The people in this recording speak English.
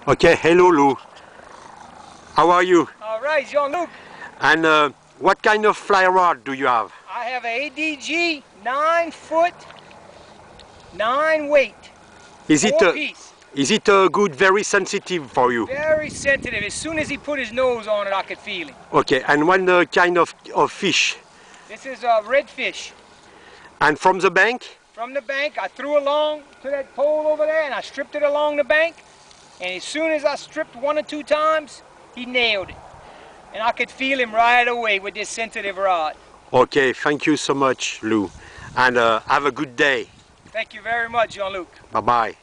Okay, hello Lou. How are you? All right, Jean-Luc. And what kind of fly rod do you have? I have an ADG 9-foot, 9-weight, Is it 4-piece. is it good, very sensitive for you? Very sensitive. As soon as he put his nose on it, I could feel it. Okay, and what kind of fish? This is a redfish. And from the bank? From the bank, I threw along to that pole over there, and I stripped it along the bank. And as soon as I stripped 1 or 2 times, he nailed it. And I could feel him right away with this sensitive rod. Okay, thank you so much, Lou. And have a good day. Thank you very much, Jean-Luc. Bye-bye.